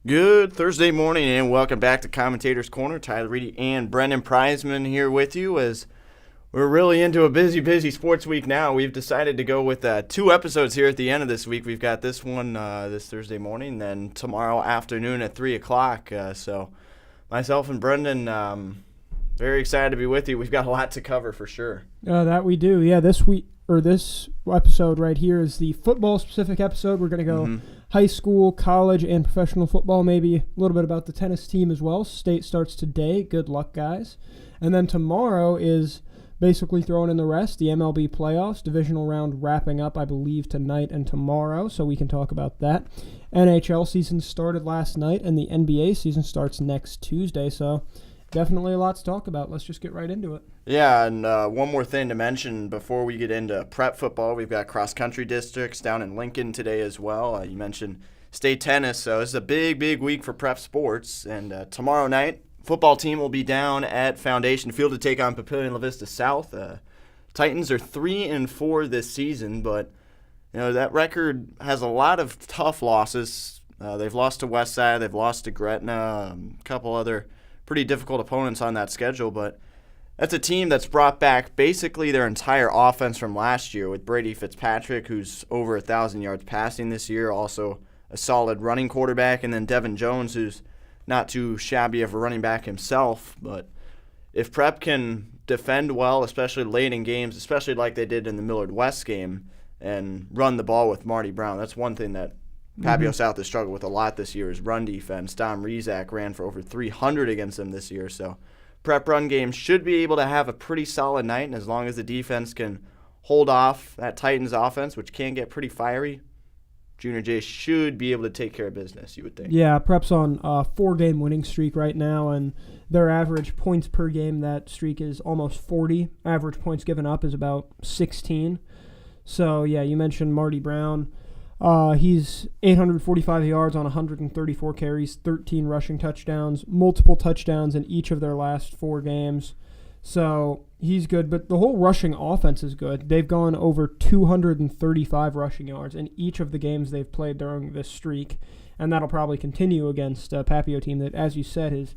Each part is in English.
Good Thursday morning and welcome back to Commentators Corner. Tyler Reedy and Brendan Prizeman here with you as we're really into a busy sports week now. We've decided to go with 2 episodes here at the end of this week. We've got this one this Thursday morning, then tomorrow afternoon at 3 o'clock. So myself and Brendan, very excited to be with you. We've got a lot to cover for sure. That we do. Yeah, this episode right here is the football-specific episode. We're going to go high school, college, and professional football, maybe a little bit about the tennis team as well. State starts today. Good luck, guys. And then tomorrow is basically throwing in the rest, the MLB playoffs, divisional round wrapping up, I believe, tonight and tomorrow, so we can talk about that. NHL season started last night, and the NBA season starts next Tuesday, so definitely a lot to talk about. Let's just get right into it. Yeah, and one more thing to mention before we get into prep football. We've got cross-country districts down in Lincoln today as well. You mentioned state tennis, so it's a big week for prep sports. And tomorrow night, football team will be down at Foundation Field to take on Papillion La Vista South. Titans are 3-4 this season, but that record has a lot of tough losses. They've lost to Westside, they've lost to Gretna, a couple other pretty difficult opponents on that schedule, but that's a team that's brought back basically their entire offense from last year with Brady Fitzpatrick, who's over 1,000 yards passing this year, also a solid running quarterback, and then Devin Jones, who's not too shabby of a running back himself. But if Prep can defend well, especially late in games, especially like they did in the Millard West game, and run the ball with Marty Brown, that's one thing that Papio South has struggled with a lot this year is run defense. Dom Rizak ran for over 300 against them this year, so Prep run game should be able to have a pretty solid night, and as long as the defense can hold off that Titans offense, which can get pretty fiery, Junior J should be able to take care of business, you would think. Yeah, Prep's on a 4-game winning streak right now, and their average points per game, that streak is almost 40. Average points given up is about 16. So, yeah, you mentioned Marty Brown. He's 845 yards on 134 carries, 13 rushing touchdowns, multiple touchdowns in each of their last 4 games. So he's good, but the whole rushing offense is good. They've gone over 235 rushing yards in each of the games they've played during this streak, and that'll probably continue against a Papio team that, as you said, is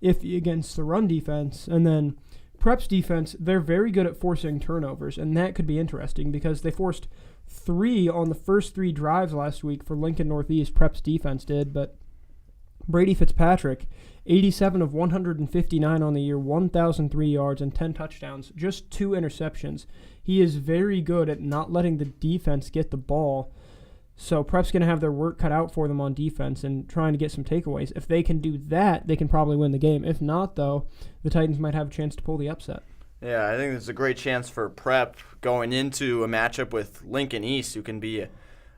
iffy against the run defense. And then Prep's defense, they're very good at forcing turnovers, and that could be interesting because they forced 3 on the first 3 drives last week for Lincoln Northeast. Prep's defense did, but Brady Fitzpatrick, 87 of 159 on the year, 1,003 yards and 10 touchdowns, just 2 interceptions. He is very good at not letting the defense get the ball. So Prep's going to have their work cut out for them on defense and trying to get some takeaways. If they can do that, they can probably win the game. If not, though, the Titans might have a chance to pull the upset. Yeah, I think there's a great chance for Prep going into a matchup with Lincoln East, who can be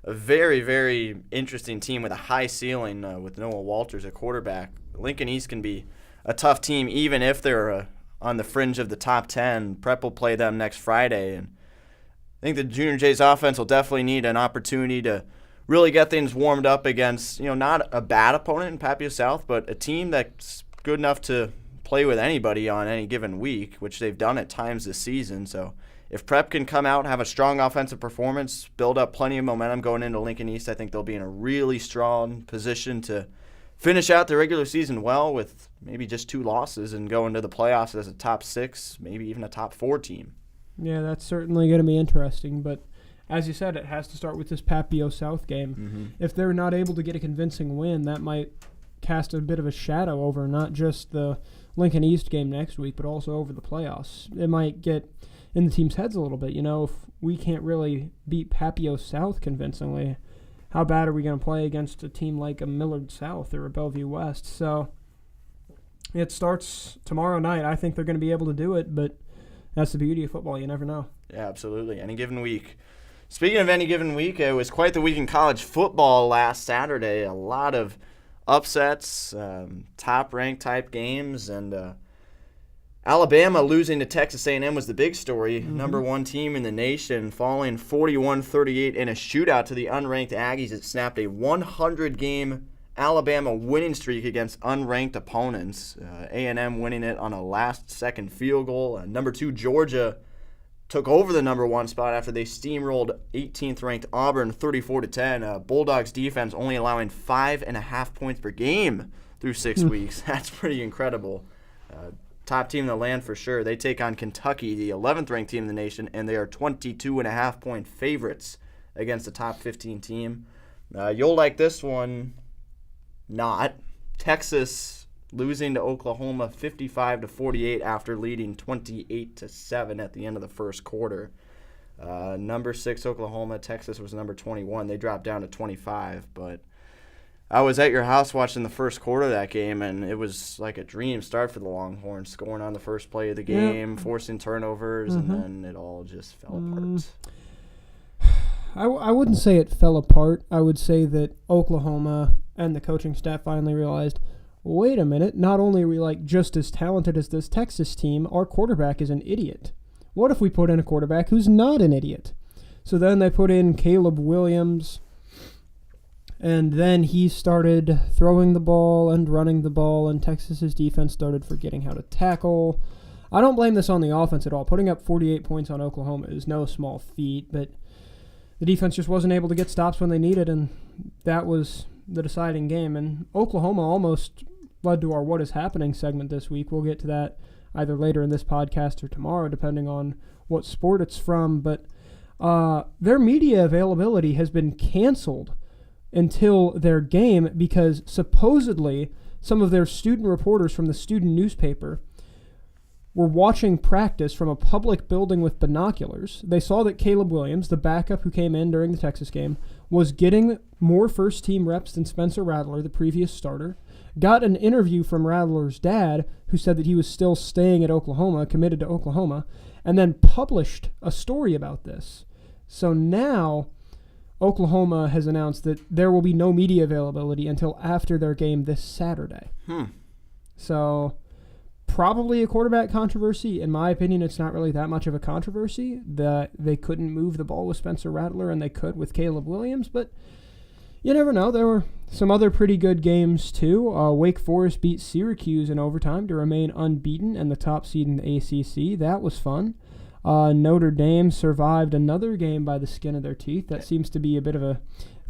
a very interesting team with a high ceiling with Noah Walters at quarterback. Lincoln East can be a tough team even if they're on the fringe of the top 10. Prep will play them next Friday, and I think the Junior J's offense will definitely need an opportunity to really get things warmed up against, not a bad opponent in Papio South, but a team that's good enough to play with anybody on any given week, which they've done at times this season. So if Prep can come out, have a strong offensive performance, build up plenty of momentum going into Lincoln East, I think they'll be in a really strong position to finish out the regular season well with maybe just 2 losses and go into the playoffs as a top 6, maybe even a top 4 team. Yeah, that's certainly going to be interesting, but as you said, it has to start with this Papio South game. If they're not able to get a convincing win, that might cast a bit of a shadow over not just the Lincoln East game next week, but also over the playoffs. It might get in the team's heads a little bit. If we can't really beat Papio South convincingly, how bad are we going to play against a team like a Millard South or a Bellevue West? So it starts tomorrow night. I think they're going to be able to do it, but that's the beauty of football. You never know. Yeah, absolutely. Any given week. Speaking of any given week, it was quite the week in college football last Saturday. A lot of upsets, top-ranked type games, and Alabama losing to Texas A&M was the big story. Number 1 team in the nation, falling 41-38 in a shootout to the unranked Aggies. It snapped a 100-game Alabama winning streak against unranked opponents. A&M winning it on a last-second field goal. Number 2 Georgia took over the number 1 spot after they steamrolled 18th ranked Auburn 34-10. Bulldogs defense only allowing 5.5 points per game through 6 weeks. That's pretty incredible. Top team in the land for sure. They take on Kentucky, the 11th ranked team in the nation, and they are 22.5 point favorites against the top 15 team. You'll like this one. Not. Texas losing to Oklahoma 55-48 after leading 28-7 at the end of the first quarter. Number 6 Oklahoma, Texas was number 21. They dropped down to 25, but I was at your house watching the first quarter of that game, and it was like a dream start for the Longhorns, scoring on the first play of the game, forcing turnovers, and then it all just fell apart. I wouldn't say it fell apart. I would say that Oklahoma and the coaching staff finally realized, wait a minute, not only are we like just as talented as this Texas team, our quarterback is an idiot. What if we put in a quarterback who's not an idiot? So then they put in Caleb Williams, and then he started throwing the ball and running the ball, and Texas's defense started forgetting how to tackle. I don't blame this on the offense at all. Putting up 48 points on Oklahoma is no small feat, but the defense just wasn't able to get stops when they needed, and that was the deciding game. And Oklahoma almost led to our What Is Happening segment this week. We'll get to that either later in this podcast or tomorrow, depending on what sport it's from. But their media availability has been canceled until their game because supposedly some of their student reporters from the student newspaper were watching practice from a public building with binoculars. They saw that Caleb Williams, the backup who came in during the Texas game, was getting more first-team reps than Spencer Rattler, the previous starter, got an interview from Rattler's dad, who said that he was still staying at Oklahoma, committed to Oklahoma, and then published a story about this. So now Oklahoma has announced that there will be no media availability until after their game this Saturday. So probably a quarterback controversy. In my opinion, it's not really that much of a controversy that they couldn't move the ball with Spencer Rattler and they could with Caleb Williams, but you never know. There were some other pretty good games too. Wake Forest beat Syracuse in overtime to remain unbeaten and the top seed in the ACC. That was fun. Notre Dame survived another game by the skin of their teeth. That seems to be a bit of a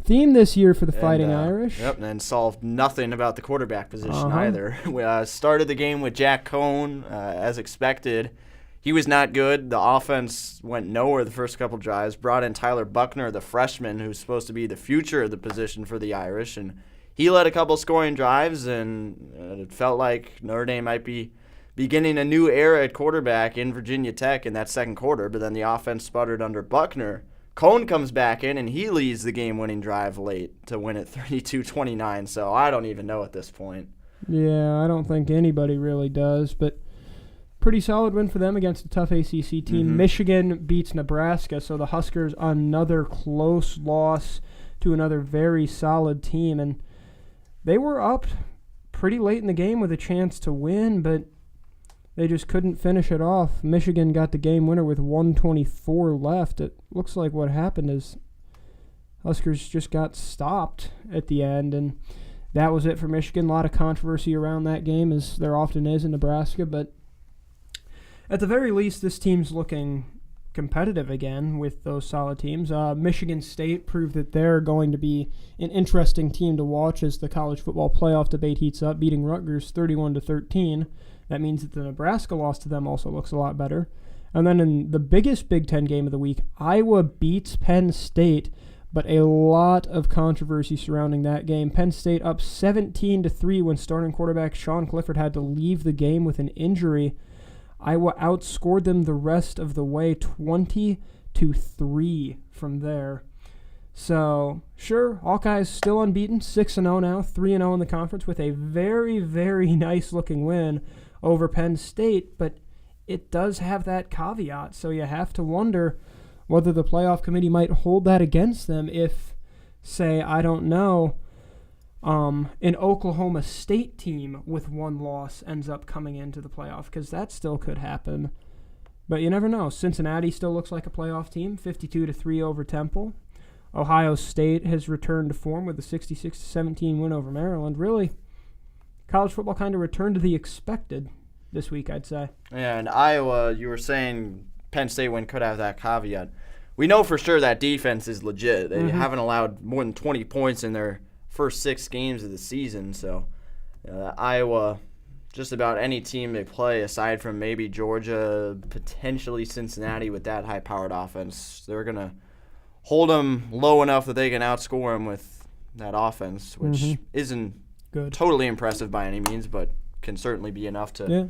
theme this year for the Fighting Irish. Yep, and solved nothing about the quarterback position either. We started the game with Jack Cohn, as expected. He was not good. The offense went nowhere the first couple drives. Brought in Tyler Buckner, the freshman, who's supposed to be the future of the position for the Irish, and he led a couple scoring drives, and it felt like Notre Dame might be beginning a new era at quarterback in Virginia Tech in that second quarter, but then the offense sputtered under Buckner. Cohn comes back in, and he leads the game-winning drive late to win it 32-29, so I don't even know at this point. Yeah, I don't think anybody really does, but pretty solid win for them against a tough ACC team. Michigan beats Nebraska, so the Huskers another close loss to another very solid team, and they were up pretty late in the game with a chance to win, but they just couldn't finish it off. Michigan got the game winner with 1:24 left. It looks like what happened is Huskers just got stopped at the end, and that was it for Michigan. A lot of controversy around that game, as there often is in Nebraska, but at the very least, this team's looking competitive again with those solid teams. Michigan State proved that they're going to be an interesting team to watch as the college football playoff debate heats up, beating Rutgers 31-13. That means that the Nebraska loss to them also looks a lot better. And then in the biggest Big Ten game of the week, Iowa beats Penn State, but a lot of controversy surrounding that game. Penn State up 17-3 when starting quarterback Sean Clifford had to leave the game with an injury. Iowa outscored them the rest of the way, 20-3 from there. So, sure, Hawkeyes still unbeaten, 6-0 now, 3-0 in the conference with a very, very nice-looking win over Penn State, but it does have that caveat, so you have to wonder whether the playoff committee might hold that against them if, say, I don't know, an Oklahoma State team with one loss ends up coming into the playoff, because that still could happen. But you never know. Cincinnati still looks like a playoff team, 52-3 over Temple. Ohio State has returned to form with a 66-17 win over Maryland. Really, college football kind of returned to the expected this week, I'd say. Yeah, and Iowa, you were saying Penn State win could have that caveat. We know for sure that defense is legit. They haven't allowed more than 20 points in their first 6 games of the season. So Iowa, just about any team they play, aside from maybe Georgia, potentially Cincinnati with that high-powered offense, they're going to hold them low enough that they can outscore them with that offense, which isn't totally impressive by any means, but can certainly be enough to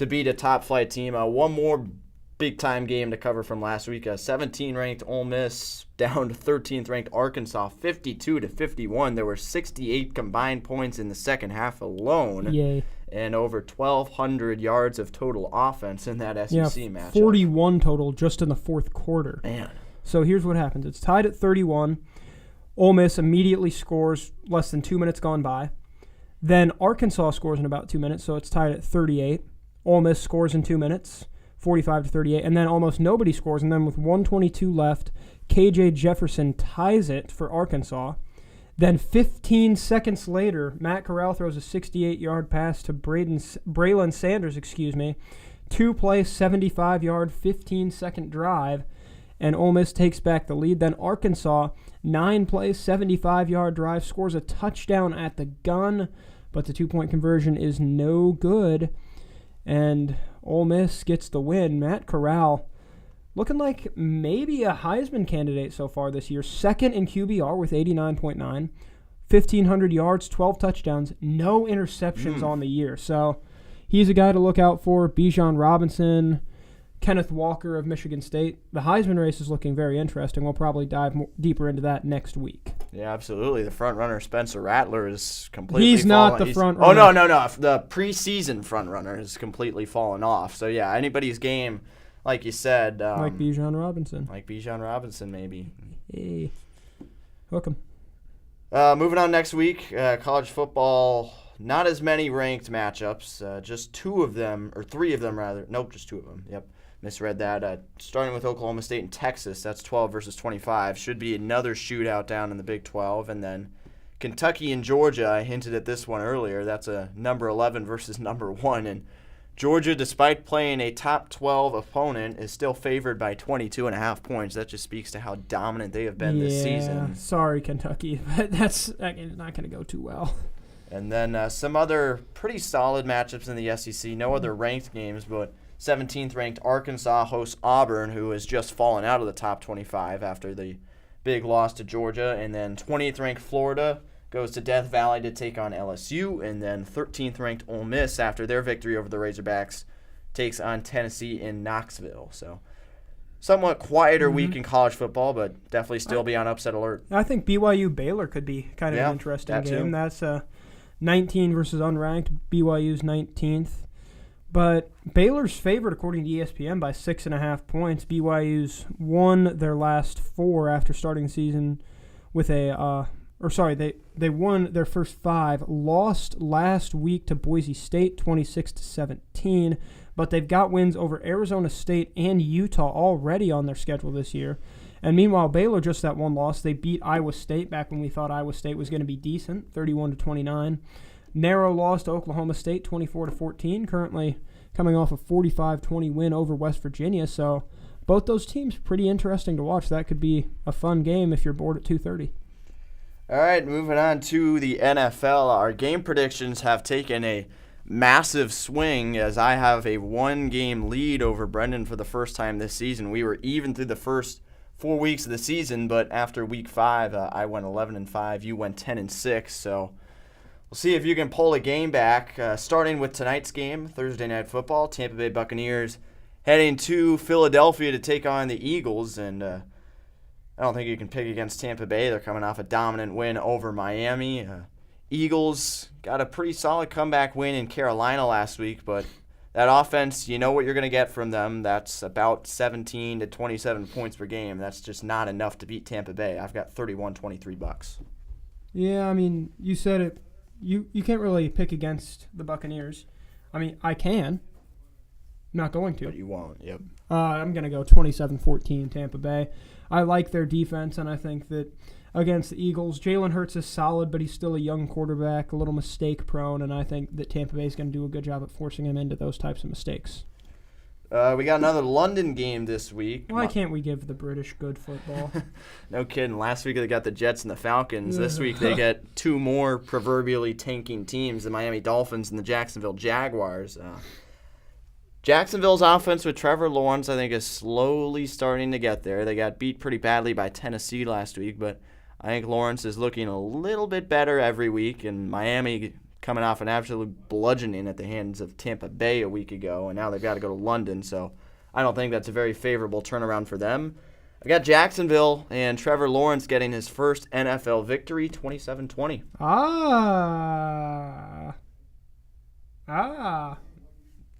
beat a top-flight team. One more big-time game to cover from last week. 17th-ranked Ole Miss down to 13th-ranked Arkansas, 52-51. There were 68 combined points in the second half alone. Yay. And over 1,200 yards of total offense in that SEC matchup. 41 total just in the fourth quarter. Man. So here's what happens. It's tied at 31. Ole Miss immediately scores less than 2 minutes gone by. Then Arkansas scores in about 2 minutes, so it's tied at 38. Ole Miss scores in 2 minutes, 45-38. And then almost nobody scores. And then with 1:22 left, KJ Jefferson ties it for Arkansas. Then 15 seconds later, Matt Corral throws a 68-yard pass to Braylon Sanders, 2-play, 75-yard, 15-second drive, and Ole Miss takes back the lead. Then Arkansas, 9-play, 75-yard drive, scores a touchdown at the gun, but the 2-point conversion is no good, and Ole Miss gets the win. Matt Corral looking like maybe a Heisman candidate so far this year. Second in QBR with 89.9, 1,500 yards, 12 touchdowns, no interceptions on the year. So he's a guy to look out for. Bijan Robinson, Kenneth Walker of Michigan State. The Heisman race is looking very interesting. We'll probably dive deeper into that next week. Yeah, absolutely. The front runner, Spencer Rattler, is completely He's not the front runner. Oh, no. The preseason front runner has completely fallen off. So, yeah, anybody's game, like you said. Like Bijan Robinson. Like Bijan Robinson, maybe. Hey. Welcome. Moving on next week, college football, not as many ranked matchups. Just 2 of them, or 3 of them rather. Nope, just 2 of them. Yep. Misread that. Starting with Oklahoma State and Texas, that's 12 versus 25. Should be another shootout down in the Big 12. And then Kentucky and Georgia, I hinted at this one earlier. That's a number 11 versus number 1. And Georgia, despite playing a top 12 opponent, is still favored by 22.5 points. That just speaks to how dominant they have been this season. Sorry, Kentucky, but that game's not going to go too well. And then some other pretty solid matchups in the SEC. No other ranked games, but 17th-ranked Arkansas hosts Auburn, who has just fallen out of the top 25 after the big loss to Georgia. And then 20th-ranked Florida goes to Death Valley to take on LSU. And then 13th-ranked Ole Miss, after their victory over the Razorbacks, takes on Tennessee in Knoxville. So somewhat quieter week in college football, but definitely still be on upset alert. I think Byu Baylor could be kind of an interesting game. That's 19 versus unranked. BYU's 19th. But Baylor's favored, according to ESPN, by 6.5 points. BYU's won their last 4 after starting the season with they won their first 5. Lost last week to Boise State, 26-17. But they've got wins over Arizona State and Utah already on their schedule this year. And meanwhile, Baylor, just that one loss, they beat Iowa State back when we thought Iowa State was going to be decent, 31-29. Narrow loss to Oklahoma State, 24-14, currently coming off a 45-20 win over West Virginia. So both those teams pretty interesting to watch. That could be a fun game if you're bored at 2:30. All right, moving on to the NFL. Our game predictions have taken a massive swing as I have a 1-game lead over Brendan for the first time this season. We were even through the first 4 weeks of the season, but after week 5, I went 11-5. You went 10-6. So we'll see if you can pull a game back. Starting with tonight's game, Thursday Night Football, Tampa Bay Buccaneers heading to Philadelphia to take on the Eagles. And I don't think you can pick against Tampa Bay. They're coming off a dominant win over Miami. Eagles got a pretty solid comeback win in Carolina last week, but that offense, you know what you're going to get from them. That's about 17 to 27 points per game. That's just not enough to beat Tampa Bay. I've got $31-23. Yeah, I mean, you said it. You can't really pick against the Buccaneers. I mean, I can. I'm not going to. But you won't, yep. I'm going to go 27-14 Tampa Bay. I like their defense, and I think that against the Eagles, Jalen Hurts is solid, but he's still a young quarterback, a little mistake-prone, and I think that Tampa Bay is going to do a good job at forcing him into those types of mistakes. We got another London game this week. Why can't we give the British good football? No kidding. Last week they got the Jets and the Falcons. This week they get two more proverbially tanking teams, the Miami Dolphins and the Jacksonville Jaguars. Jacksonville's offense with Trevor Lawrence, I think, is slowly starting to get there. They got beat pretty badly by Tennessee last week, but I think Lawrence is looking a little bit better every week, and Miami coming off an absolute bludgeoning at the hands of Tampa Bay a week ago, and now they've got to go to London, so I don't think that's a very favorable turnaround for them. I got Jacksonville and Trevor Lawrence getting his first NFL victory, 27-20.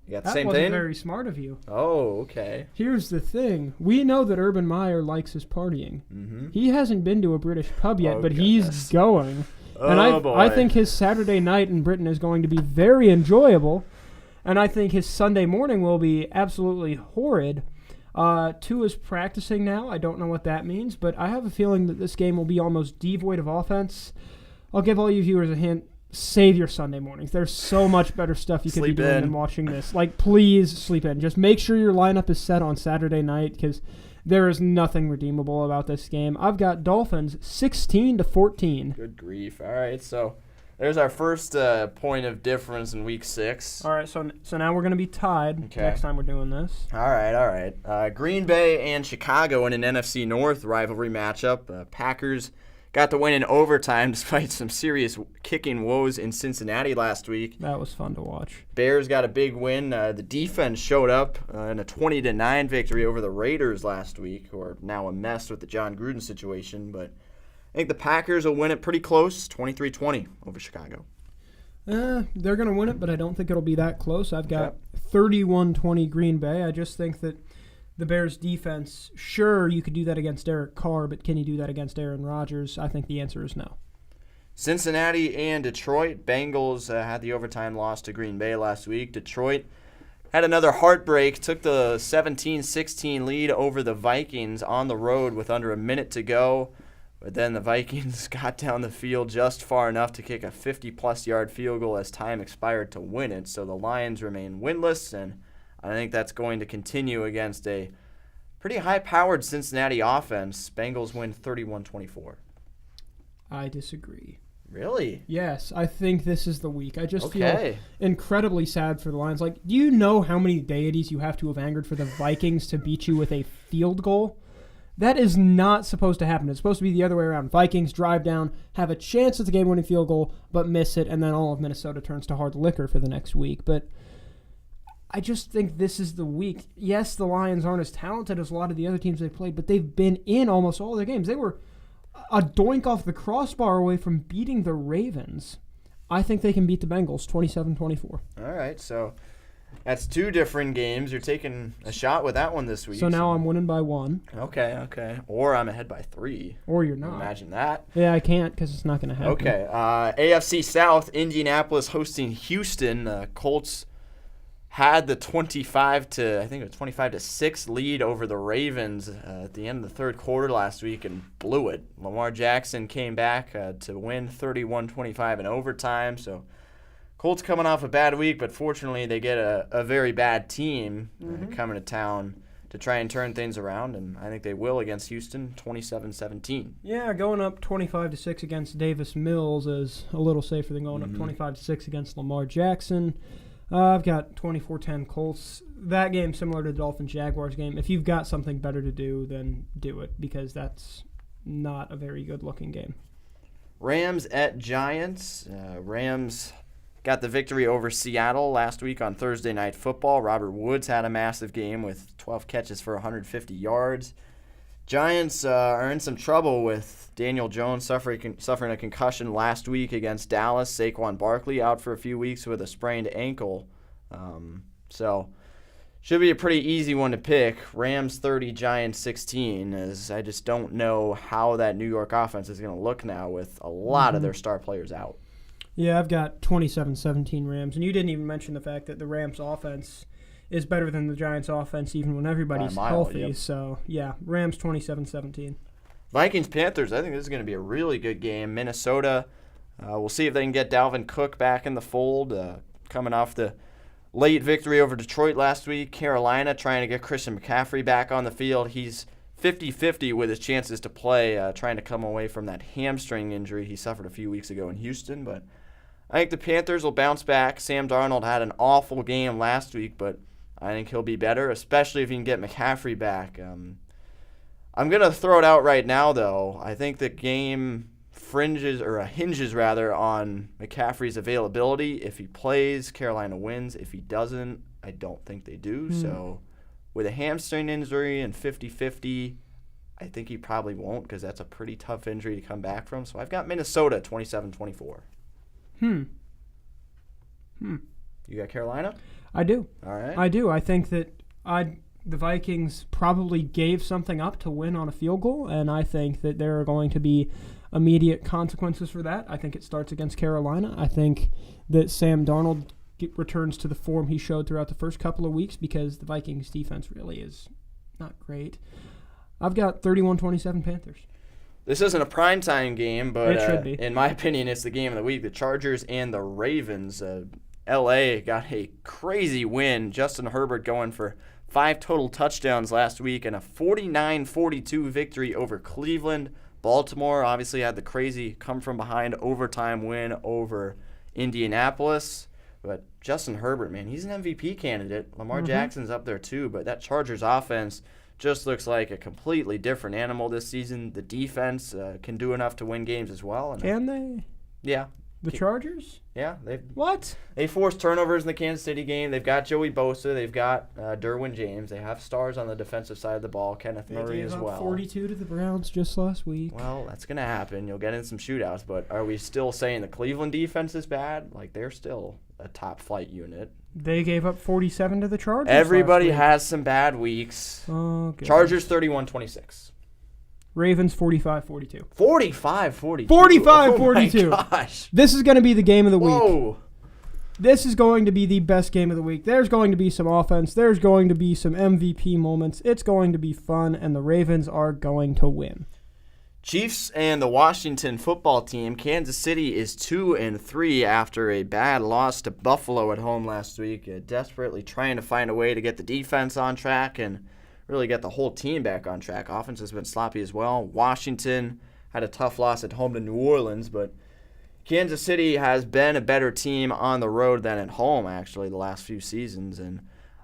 You got the same That thing? wasn't very smart of you. Oh, okay. Here's the thing. We know that Urban Meyer likes his partying. Mm-hmm. He hasn't been to a British pub yet, but goodness. he's going. And Boy. I think his Saturday night in Britain is going to be very enjoyable. And I think his Sunday morning will be absolutely horrid. Tua's practicing now. I don't know what that means, but I have a feeling that this game will be almost devoid of offense. I'll give all you viewers a hint. Save your Sunday mornings. There's so much better stuff you could be doing than watching this. Like, please sleep in. Just make sure your lineup is set on Saturday night because there is nothing redeemable about this game. I've got Dolphins 16-14. Good grief. All right, so there's our first point of difference in Week 6. All right, so now we're going to be tied next time we're doing this. All right. Green Bay and Chicago in an NFC North rivalry matchup. Packers got the win in overtime despite some serious kicking woes in Cincinnati last week. That was fun to watch. Bears got a big win. The defense showed up in a 20-9 victory over the Raiders last week, who are now a mess with the John Gruden situation. But I think the Packers will win it pretty close, 23-20 over Chicago. They're going to win it, but I don't think it'll be that close. I've got 31-20 Green Bay. I just think that the Bears' defense, sure, you could do that against Derek Carr, but can you do that against Aaron Rodgers? I think the answer is no. Cincinnati and Detroit. Bengals had the overtime loss to Green Bay last week. Detroit had another heartbreak, took the 17-16 lead over the Vikings on the road with under a minute to go. But then the Vikings got down the field just far enough to kick a 50-plus yard field goal as time expired to win it. So the Lions remain winless, and I think that's going to continue against a pretty high-powered Cincinnati offense. Bengals win 31-24. I disagree. Really? Yes, I think this is the week. I just feel incredibly sad for the Lions. Like, do you know how many deities you have to have angered for the Vikings to beat you with a field goal? That is not supposed to happen. It's supposed to be the other way around. Vikings drive down, have a chance at the game-winning field goal, but miss it, and then all of Minnesota turns to hard liquor for the next week. But I just think this is the week. Yes, the Lions aren't as talented as a lot of the other teams they've played, but they've been in almost all their games. They were a doink off the crossbar away from beating the Ravens. I think they can beat the Bengals 27-24. All right, so that's two different games. You're taking a shot with that one this week. So now I'm winning by 1. Okay. Or I'm ahead by 3. Or you're not. Imagine that. Yeah, I can't because it's not going to happen. Okay, AFC South, Indianapolis hosting Houston. Colts had the 25-6 lead over the Ravens at the end of the third quarter last week and blew it. Lamar Jackson came back to win 31-25 in overtime. So Colts coming off a bad week, but fortunately they get a very bad team coming to town to try and turn things around, and I think they will against Houston, 27-17. Yeah, going up 25-6 against Davis Mills is a little safer than going up 25-6 against Lamar Jackson. I've got 24-10 Colts. That game similar to the Dolphins-Jaguars game. If you've got something better to do, then do it, because that's not a very good-looking game. Rams at Giants. Rams got the victory over Seattle last week on Thursday Night Football. Robert Woods had a massive game with 12 catches for 150 yards. Giants are in some trouble with Daniel Jones suffering a concussion last week against Dallas. Saquon Barkley out for a few weeks with a sprained ankle. So should be a pretty easy one to pick. Rams 30, Giants 16, as I just don't know how that New York offense is going to look now with a lot of their star players out. Yeah, I've got 27-17 Rams. And you didn't even mention the fact that the Rams offense is better than the Giants offense even when everybody's healthy. Yep. So, yeah, Rams 27-17. Vikings Panthers, I think this is going to be a really good game. Minnesota, we'll see if they can get Dalvin Cook back in the fold. Coming off the late victory over Detroit last week. Carolina trying to get Christian McCaffrey back on the field. He's 50-50 with his chances to play, trying to come away from that hamstring injury he suffered a few weeks ago in Houston. But I think the Panthers will bounce back. Sam Darnold had an awful game last week, but I think he'll be better, especially if he can get McCaffrey back. I'm going to throw it out right now, though. I think the game hinges on McCaffrey's availability. If he plays, Carolina wins. If he doesn't, I don't think they do. So with a hamstring injury and 50-50, I think he probably won't because that's a pretty tough injury to come back from. So I've got Minnesota 27-24. You got Carolina? I do. All right. I do. I think that the Vikings probably gave something up to win on a field goal, and I think that there are going to be immediate consequences for that. I think it starts against Carolina. I think that Sam Darnold returns to the form he showed throughout the first couple of weeks because the Vikings defense really is not great. I've got 31-27 Panthers. This isn't a primetime game, but it should be. In my opinion, it's the game of the week. The Chargers and the Ravens. L.A. got a crazy win. Justin Herbert going for 5 total touchdowns last week and a 49-42 victory over Cleveland. Baltimore obviously had the crazy come-from-behind overtime win over Indianapolis. But Justin Herbert, man, he's an MVP candidate. Lamar Jackson's up there too, but that Chargers offense just looks like a completely different animal this season. The defense can do enough to win games as well. And, can they? Yeah. The Chargers? Yeah. What? They forced turnovers in the Kansas City game. They've got Joey Bosa. They've got Derwin James. They have stars on the defensive side of the ball. Kenneth Murray as well. They gave up 42 to the Browns just last week. Well, that's going to happen. You'll get in some shootouts. But are we still saying the Cleveland defense is bad? Like, they're still a top flight unit. They gave up 47 to the Chargers. Everybody has some bad weeks. Oh, goodness. Chargers 31-26. Ravens 45-42. 45-42. 45-42. Oh my gosh. This is going to be the game of the week. Whoa. This is going to be the best game of the week. There's going to be some offense. There's going to be some MVP moments. It's going to be fun, and the Ravens are going to win. Chiefs and the Washington football team. Kansas City is 2-3 after a bad loss to Buffalo at home last week. Desperately trying to find a way to get the defense on track and really get the whole team back on track. Offense has been sloppy as well. Washington had a tough loss at home to New Orleans, but Kansas City has been a better team on the road than at home, actually, the last few seasons, and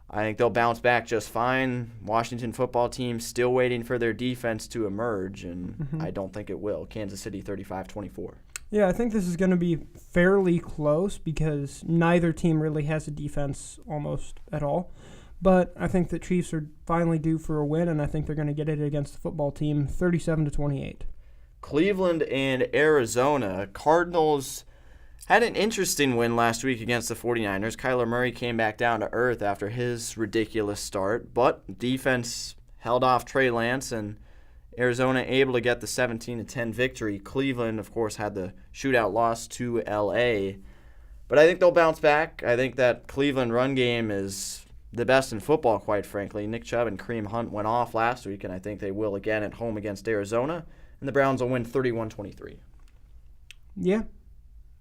I think they'll bounce back just fine. Washington football team still waiting for their defense to emerge, and I don't think it will. Kansas City 35-24. Yeah, I think this is going to be fairly close because neither team really has a defense almost at all. But I think the Chiefs are finally due for a win, and I think they're going to get it against the football team 37-28. Cleveland and Arizona. Cardinals had an interesting win last week against the 49ers. Kyler Murray came back down to earth after his ridiculous start, but defense held off Trey Lance, and Arizona able to get the 17-10 victory. Cleveland, of course, had the shootout loss to L.A., but I think they'll bounce back. I think that Cleveland run game is the best in football, quite frankly. Nick Chubb and Kareem Hunt went off last week, and I think they will again at home against Arizona, and the Browns will win 31-23. Yeah.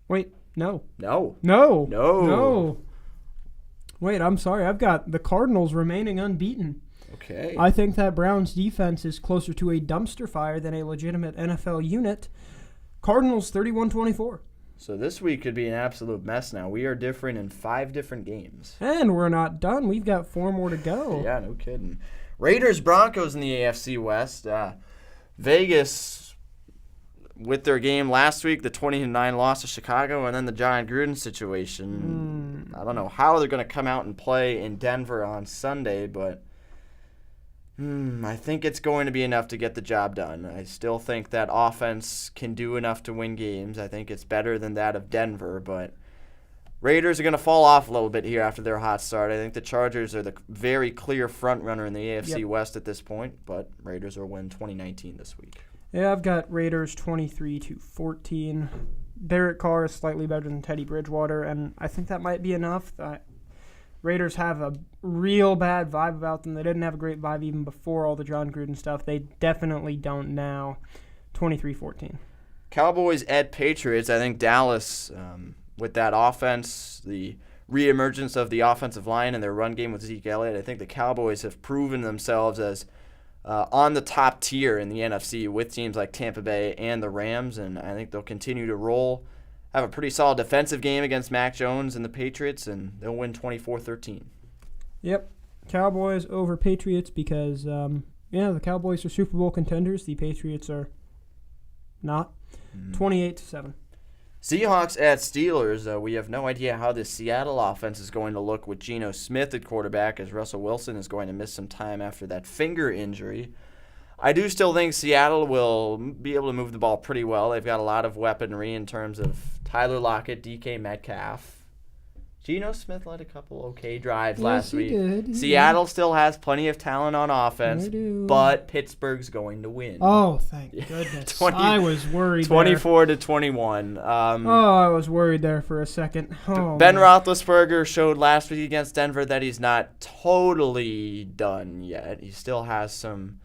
Wait, no. No. No. No. No. Wait, I'm sorry. I've got the Cardinals remaining unbeaten. Okay. I think that Browns defense is closer to a dumpster fire than a legitimate NFL unit. Cardinals 31-24. So this week could be an absolute mess now. We are differing in 5 different games. And we're not done. We've got 4 more to go. Yeah, no kidding. Raiders-Broncos in the AFC West. Vegas, with their game last week, the 20-9 loss to Chicago, and then the John Gruden situation. I don't know how they're going to come out and play in Denver on Sunday, but I think it's going to be enough to get the job done. I still think that offense can do enough to win games. I think it's better than that of Denver, but Raiders are going to fall off a little bit here after their hot start. I think the Chargers are the very clear front runner in the AFC West at this point, but Raiders will win 2019 this week. Yeah, I've got Raiders 23-14. Derek Carr is slightly better than Teddy Bridgewater, and I think that might be enough. Raiders have a real bad vibe about them. They didn't have a great vibe even before all the John Gruden stuff. They definitely don't now. 23-14. Cowboys at Patriots. I think Dallas, with that offense, the reemergence of the offensive line and their run game with Zeke Elliott. I think the Cowboys have proven themselves as on the top tier in the NFC with teams like Tampa Bay and the Rams, and I think they'll continue to roll, have a pretty solid defensive game against Mac Jones and the Patriots, and they'll win 24-13. Yep, Cowboys over Patriots because, the Cowboys are Super Bowl contenders. The Patriots are not. 28-7. Seahawks at Steelers. We have no idea how the Seattle offense is going to look with Geno Smith at quarterback, as Russell Wilson is going to miss some time after that finger injury. I do still think Seattle will be able to move the ball pretty well. They've got a lot of weaponry in terms of Tyler Lockett, DK Metcalf. Geno Smith led a couple okay drives last week. Seattle still has plenty of talent on offense, but Pittsburgh's going to win. Oh, thank goodness. I was worried 24-21. I was worried there for a second. Ben Roethlisberger showed last week against Denver that he's not totally done yet. He still has some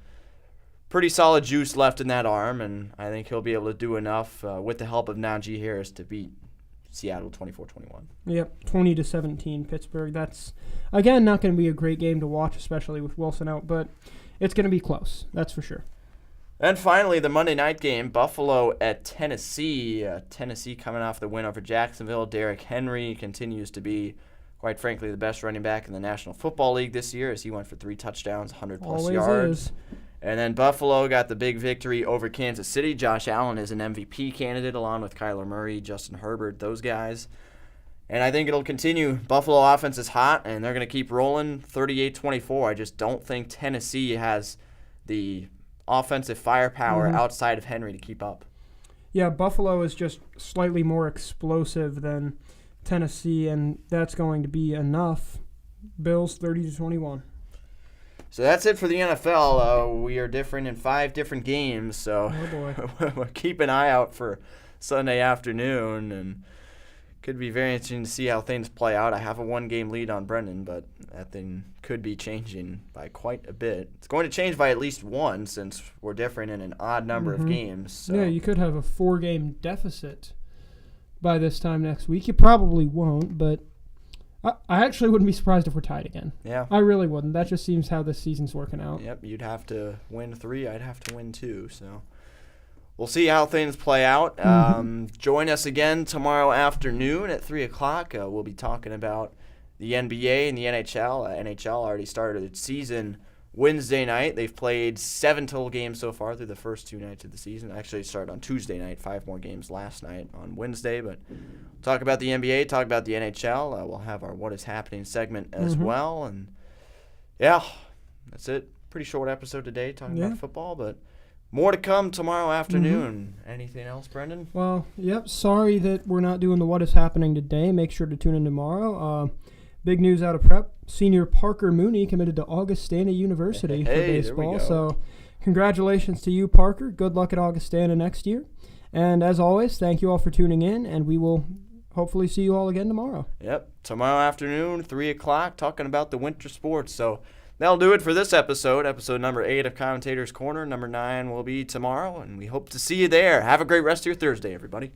pretty solid juice left in that arm, and I think he'll be able to do enough with the help of Najee Harris to beat Seattle 24-21. Yep, 20-17 Pittsburgh. That's, again, not going to be a great game to watch, especially with Wilson out, but it's going to be close. That's for sure. And finally, the Monday night game, Buffalo at Tennessee. Tennessee coming off the win over Jacksonville. Derrick Henry continues to be, quite frankly, the best running back in the National Football League this year, as he went for 3 touchdowns, 100-plus yards. Is. And then Buffalo got the big victory over Kansas City. Josh Allen is an MVP candidate along with Kyler Murray, Justin Herbert, those guys. And I think it'll continue. Buffalo offense is hot, and they're going to keep rolling 38-24. I just don't think Tennessee has the offensive firepower outside of Henry to keep up. Yeah, Buffalo is just slightly more explosive than Tennessee, and that's going to be enough. Bills 30-21. So that's it for the NFL. We are different in 5 different games, so keep an eye out for Sunday afternoon, and could be very interesting to see how things play out. I have a 1-game lead on Brendan, but that thing could be changing by quite a bit. It's going to change by at least 1 since we're different in an odd number of games. So. Yeah, you could have a 4-game deficit by this time next week. You probably won't, but I actually wouldn't be surprised if we're tied again. Yeah. I really wouldn't. That just seems how this season's working out. Yep, you'd have to win 3. I'd have to win 2. So we'll see how things play out. Join us again tomorrow afternoon at 3 o'clock. We'll be talking about the NBA and the NHL. NHL already started its season Wednesday night. They've played 7 total games so far through the first 2 nights of the season. Actually, it started on Tuesday night, 5 more games last night on Wednesday. But we'll talk about the NBA, talk about the NHL. We'll have our What Is Happening segment as well. And, yeah, that's it. Pretty short episode today talking about football, but more to come tomorrow afternoon. Anything else, Brendan? Well, yep, sorry that we're not doing the What Is Happening today. Make sure to tune in tomorrow. Big news out of prep. Senior Parker Mooney committed to Augustana University for baseball. So congratulations to you, Parker. Good luck at Augustana next year. And as always, thank you all for tuning in, and we will hopefully see you all again tomorrow. Yep, tomorrow afternoon, 3 o'clock, talking about the winter sports. So that'll do it for this episode number 8 of Commentators Corner. Number 9 will be tomorrow, and we hope to see you there. Have a great rest of your Thursday, everybody.